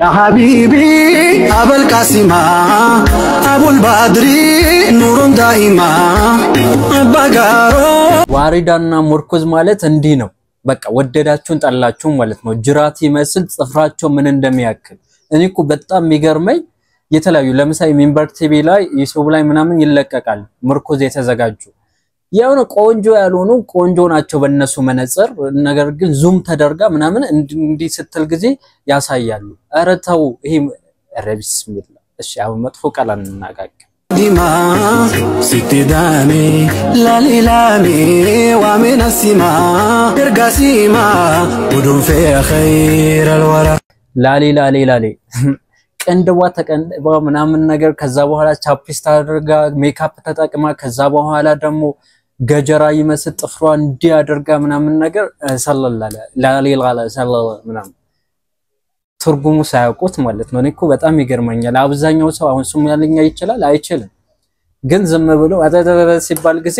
يا حبيبي أبو القاسم أبو البدر نور دائما بقارو واردنا مركز مالت እንዲህ ነው በቃ ወደዳችሁን ጣላችሁን ማለት ነው ጅራት ይመስል ጽፍራቸው ምን እንደሚያክል እኔ እኮ በጣም የሚገርመኝ የተለያዩ ለምሳሌ ሚንበር ቲቪ ላይ ዩቲዩብ ላይ ምናምን ይለቀቃል ምርኩዝ የተዘጋጁ ያው ቆንጆ ያልሆኑ ቆንጆ ናቸው በእነሱ መነጽር ነገር ግን ዙም ተደርጋ ምናምን እንዲ ስትል ጊዜ ያሳያሉ አረ ተው ይሄ ረቢስሚላ እሺ አሁን መጥፎ ቃል አንናጋግ ديما ستي دامي لا ليلامي ومن السماء برقاسيما ودون في خير الورى لا لي ቀንደዋ ተቀንደባ ምናምን ነገር ከዛ በኋላ ቻፕስታ አድርጋ ሜካፕ ተጠቅማ ከዛ በኋላ ደግሞ ገጀራ ይመስል ጥፍሯ እንዲ አድርጋ ምናምን ነገር ሰለላለ ላሊላላ ሰለላ ምናምን ትርጉሙ ሳያውቁት ማለት ነው እኮ በጣም ይገርመኛል አብዛኛው ሰው አሁን ሱም ያለኛ ይችላል አይችልም ግን ዝም ብሎ አተተተ ሲባል ጊዜ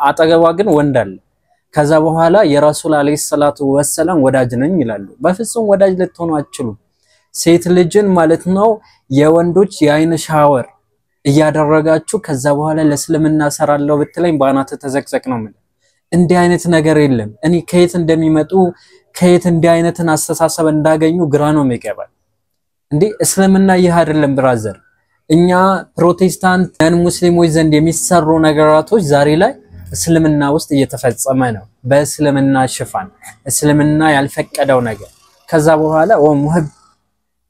አጠገቧ ግን ወንዳል ከዛ በኋላ የራሱል አለይሂ ሰላቱ ወሰለም ወዳጅ ነኝ ይላሉ በፍጹም ወዳጅ ልትሆኑ አትችሉም ሴት ልጅን ማለት ነው የወንዶች የአይን ሻወር እያደረጋችሁ ከዛ በኋላ ለስልምና ሰራለው በትለኝ ባናተ ተዘቅዘቅ ነው ማለት እንዲህ አይነት ነገር የለም እኔ ከየት እንደሚመጡ ከየት እንዲህ አይነትን አስተሳሰብ እንዳገኙ ግራ ነው የሚገባል እንዴ እስልምና ይህ አይደለም ብራዘር እኛ ፕሮቴስታንት ነን ሙስሊሞች ዘንድ የሚሰሩ ነገራቶች ዛሬ ላይ እስልምና ውስጥ እየተፈጸመ ነው በእስልምና ሽፋን እስልምና ያልፈቀደው ነገር ከዛ በኋላ ሙህብ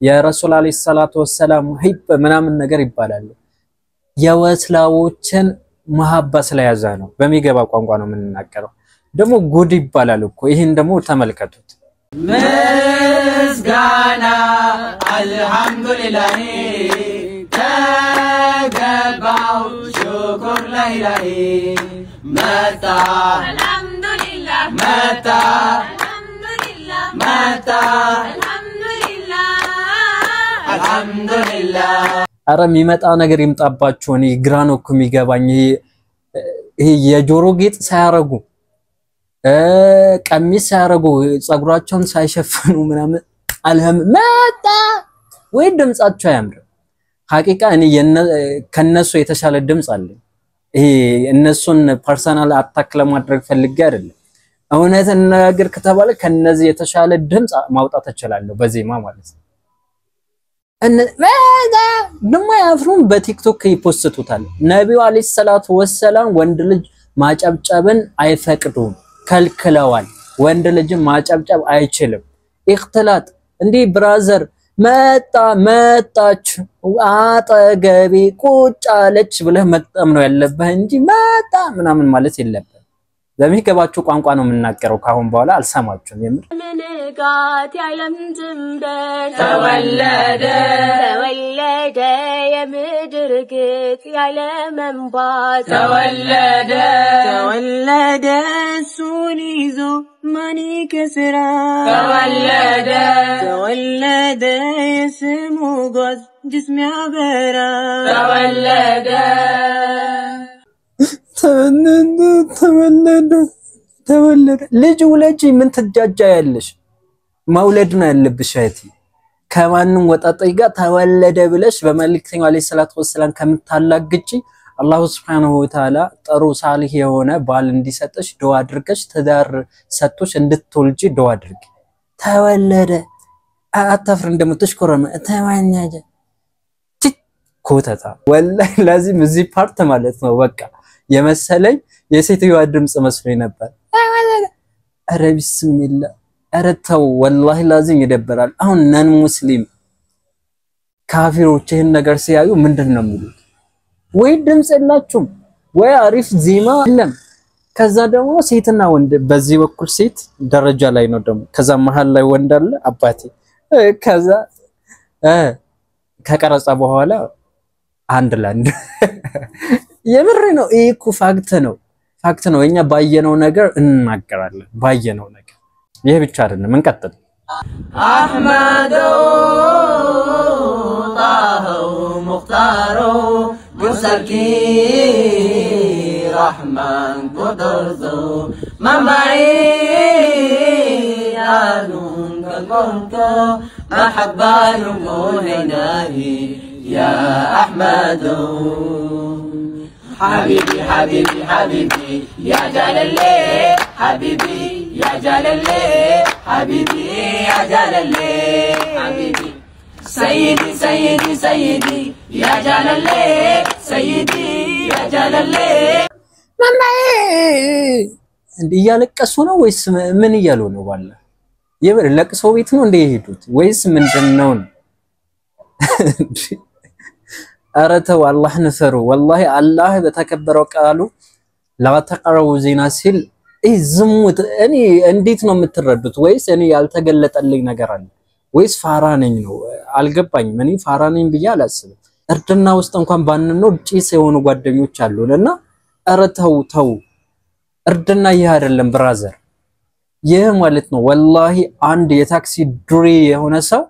የረሱል አለይሂ ሰላቱ ወሰለም ሙህብ ምናምን ነገር ይባላል የወስላዎችን መሐባ ስለያዘ ነው በሚገባ ቋንቋ ነው የምንናገረው ደሞ ጉድ ይባላል እኮ ይሄን ደሞ ተመልከቱት ምስጋና አልহামዱሊላህ ተገባው ሽኩር ለኢላሂ መጣ አልহামዱሊላህ መጣ አልহামዱሊላህ መጣ አልহামዱሊላህ አረ የሚመጣ ነገር ይምጣባችሁ እኔ ግራ ነው እኮ የሚገባኝ ይሄ የጆሮ ጌጥ ሳያረጉ ቀሚስ ሳያረጉ ጸጉራቸውን ሳይሸፍኑ ምናምን አልህም መጣ ወይ ድምጻቸው ያምር ሐቂቃ እኔ ከነሱ የተሻለ ድምጽ አለ ይሄ እነሱን ፐርሰናል አታክ ለማድረግ ፈልጌ አይደለም እውነት ነገር ከተባለ ከነዚህ የተሻለ ድምጽ ማውጣት እችላለሁ በዜማ ማለት ነው ደሞ ያፍሩን በቲክቶክ ይፖስቱታል ነብዩ አለይሂ ሰላቱ ወሰለም ወንድ ልጅ ማጨብጨብን አይፈቅዱም ከልክለዋል ወንድ ልጅ ማጨብጨብ አይችልም ኢኽትላጥ እንዲ ብራዘር መጣች አጠገቤ ቁጭ አለች ብለህ መጣም ነው ያለበት እንጂ መጣ ምናምን ማለት የለበት በሚገባችሁ ቋንቋ ነው የምናገረው ካሁን በኋላ አልሰማችሁም የምር ለነጋት ያለም ድንበር ተወለደ የምድር ግጥ ያለም እንባት ተወለደ እሱን ይዞ ማን ይከስራ ተወለደ የስሙ ጎዝ ጅስም ያበራ ተወለደ ልጅ ወለጂ ምን ትጃጃ ያለሽ መውለድ ነው ያለብሽ አይቲ ከማንንም ወጣጣይ ጋር ተወለደ ብለሽ በመልእክተኛው አለይሂ ሰላቱ ወሰለም ከምታላግጪ አላህ Subhanahu Wa Ta'ala ጥሩ ሳሊህ የሆነ ባል እንዲሰጥሽ ዱአ አድርገሽ ትዳር ሰጥቶሽ እንድትወልጂ ዱአ አድርጊ ተወለደ አታፍር እንደምትሽኮረመ ተዋኛጀ ኮተታ ወላሂ لازم እዚህ ፓርት ማለት ነው በቃ የመሰለኝ የሴትየዋ ድምጽ መስሎኝ ነበር አረ ቢስሚላ አረተው ወላሂ لازم ይደበራል አሁን ነን ሙስሊም ካፊሮች ይሄን ነገር ሲያዩ ምንድነው የሚሉት ወይ ድምጽ የላችሁም ወይ አሪፍ ዜማ የለም ከዛ ደግሞ ሴትና ወንድ በዚህ በኩል ሴት ደረጃ ላይ ነው ደግሞ ከዛ መሃል ላይ ወንድ አለ አባቴ ከዛ ከቀረጻ በኋላ አንድ ላንድ የምር ነው እኮ ፋክት ነው እኛ ባየነው ነገር እንናገራለን ባየነው ነገር ይሄ ብቻ አይደለም እንቀጥል አህመዶ ጣሁ ሙክታሮ ጉሰልኪ ረህማን ቁድርቱ መማይ ያኑን ከቆንኮ مرحبا هيناهي يا أحمد حبيبي حبيبي حبيبي يا جلالي حبيبي يا جلالي حبيبي يا جلالي حبيبي سيدي سيدي سيدي يا جلالي سيدي يا جلالي እንዴ ያለቀሱ ነው ወይስ ምን ይያሉ ነው? ባላ የበር ለቅሶ ቤት ነው እንደ ይሄዱት ወይስ ምንድነው? አረተው አላህን ፈሩ። والله አላህ በተከበረው ቃሉ لا تقربوا الزنا ሲል ዝሙት እኔ እንዴት ነው የምትረዱት? ወይስ እኔ ያልተገለጠልኝ ነገር አለ ወይስ ፋራ ነኝ ነው? አልገባኝም። እኔ ፋራ ነኝ ብዬ አላስብም። እርድና ውስጥ እንኳን ባንኖር ጪስ የሆኑ ጓደኞች አሉንና አረተው ተው እርድና ይህ አይደለም ብራዘር። ይህ ማለት ነው والله አንድ የታክሲ ዱሪ የሆነ ሰው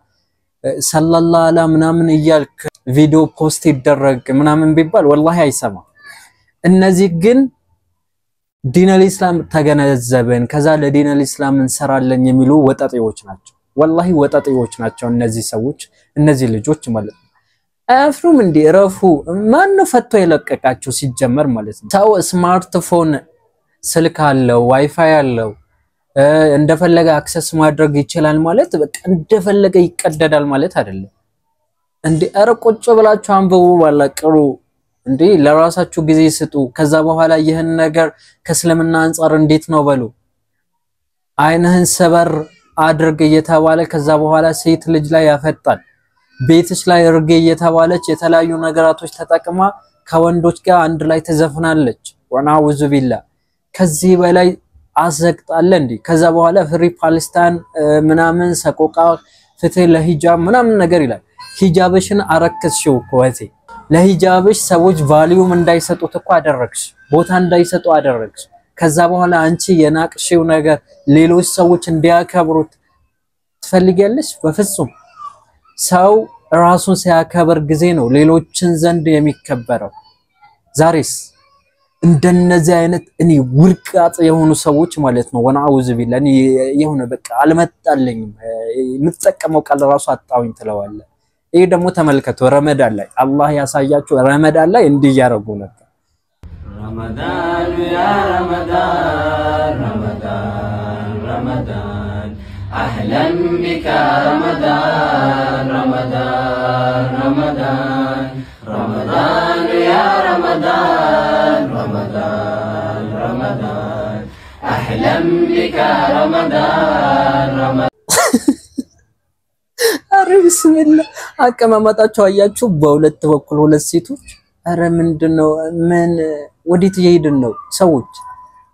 ሰለላሁ ዐላ ምናምን እያልክ ቪዲዮ ፖስት ይደረግ ምናምን ቢባል والله አይሰማ። እነዚህ ግን ዲን አልኢስላም ተገነዘበን ከዛ ለዲን አልኢስላም እንሰራለን የሚሉ ወጣጤዎች ናቸው። والله ወጣጤዎች ናቸው እነዚህ ሰዎች እነዚህ ልጆች ማለት ነው። አፍሩም እንዲ ረፉ ማን ፈቶ የለቀቃቸው ሲጀመር ማለት ነው። ታው ስማርትፎን ስልክ አለው ዋይፋይ አለው እንደፈለገ አክሰስ ማድረግ ይችላል ማለት በቃ እንደፈለገ ይቀደዳል ማለት አይደለም። እንዴ አረ ቁጭ ብላችሁ አንብቡ ባላቀሩ እንዴ ለራሳችሁ ጊዜ ስጡ። ከዛ በኋላ ይሄን ነገር ከእስልምና አንፃር እንዴት ነው በሉ። አይንህን ሰበር አድርግ እየተባለ ከዛ በኋላ ሴት ልጅ ላይ ያፈጣል። ቤትሽ ላይ እርግ እየተባለች የተለያዩ ነገራቶች ተጠቅማ ከወንዶች ጋር አንድ ላይ ተዘፍናለች። ወናውዙ ቢላ ከዚህ በላይ አዘቅጣለ እንዴ። ከዛ በኋላ ፍሪ ፓለስታይን ምናምን ሰቆቃ ፍትህ ለሂጃብ ምናምን ነገር ይላል። ሂጃብሽን አረከስሽው ኮቴ ለሂጃብሽ ሰዎች ቫልዩም እንዳይሰጡት እኮ አደረግሽ፣ ቦታ እንዳይሰጡ አደረግሽ። ከዛ በኋላ አንቺ የናቅሽው ነገር ሌሎች ሰዎች እንዲያከብሩት ትፈልጊያለሽ? በፍጹም ሰው ራሱን ሲያከብር ጊዜ ነው ሌሎችን ዘንድ የሚከበረው። ዛሬስ እንደነዚህ አይነት እኔ ውርቃጥ የሆኑ ሰዎች ማለት ነው ወናውዝ ቢላ እኔ የሆነ በቃ አልመጣልኝም የምትጠቀመው ቃል ራሱ አጣውኝ ትለዋለ። ይሄ ደግሞ ተመልከቱ ረመዳን ላይ አላህ ያሳያችሁ ረመዳን ላይ እንዲህ ያረጉ ነበር። رمضان يا رمضان رمضان رمضان أهلا بك رمضان رمضان رمضان رمضان يا رمضان رمضان رمضان أهلا بك رمضان رمضان አረ ቢስሚላህ አቀማመጣቸው አያችሁ በሁለት በኩል ሁለት ሴቶች። አረ ምንድነው ምን ወዴት እየሄድን ነው? ሰዎች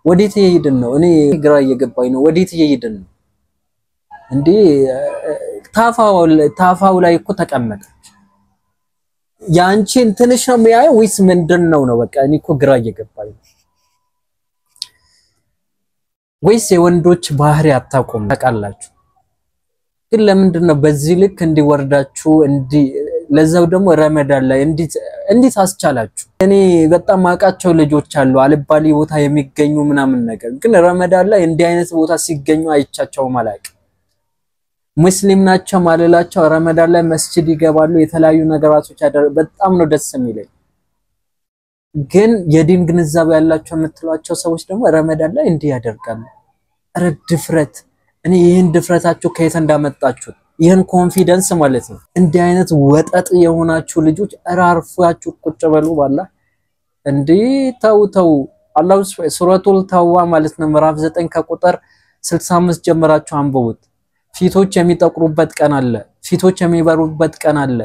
ወዴት እየሄድን ነው? እኔ ግራ እየገባኝ ነው። ወዴት እየሄድን ነው እንዴ? ታፋው ላይ እኮ ተቀመጠች። ያንቺን ትንሽ ነው የሚያየው ወይስ ምንድነው ነው? በቃ እኔ እኮ ግራ እየገባኝ ነው። ወይስ የወንዶች ባህሪ አታቆም ታውቃላችሁ? ግን ለምንድነው በዚህ ልክ እንዲወርዳችሁ ለዛው ደግሞ ረመዳን ላይ እንዴት አስቻላችሁ? እኔ በጣም ማቃቸው ልጆች አሉ አልባሊ ቦታ የሚገኙ ምናምን ነገር ግን ረመዳን ላይ እንዲህ አይነት ቦታ ሲገኙ አይቻቸው ማላቅ ሙስሊም ናቸው ማለላቸው ረመዳን ላይ መስጂድ ይገባሉ የተለያዩ ነገራቶች በጣም ነው ደስ የሚለኝ። ግን የዲን ግንዛቤ ያላቸው የምትሏቸው ሰዎች ደግሞ ረመዳን ላይ እንዲህ ያደርጋሉ። አረ ድፍረት! እኔ ይሄን ድፍረታችሁ ከየት እንዳመጣችሁ ይሄን ኮንፊደንስ ማለት ነው። እንዲህ አይነት ወጠጥ የሆናችሁ ልጆች አራርፋችሁ ቁጭ በሉ ባላ እንዴ ተው አላህ ሱረቱል ተውባ ማለት ነው ምዕራፍ 9 ከቁጥር 65 ጀምራችሁ አንብቡት። ፊቶች የሚጠቁሩበት ቀን አለ፣ ፊቶች የሚበሩበት ቀን አለ።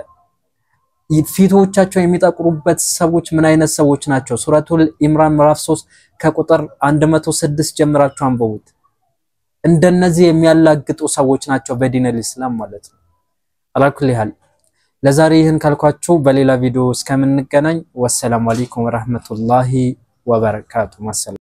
ፊቶቻቸው የሚጠቁሩበት ሰዎች ምን አይነት ሰዎች ናቸው? ሱረቱል ኢምራን ምዕራፍ 3 ከቁጥር 106 ጀምራችሁ አንብቡት። እንደነዚህ የሚያላግጡ ሰዎች ናቸው በዲን አልኢስላም ማለት ነው። አላኩል ይሃል ለዛሬ ይህን ካልኳችሁ በሌላ ቪዲዮ እስከምንገናኝ ወሰላሙ አለይኩም ወራህመቱላሂ ወበረካቱ።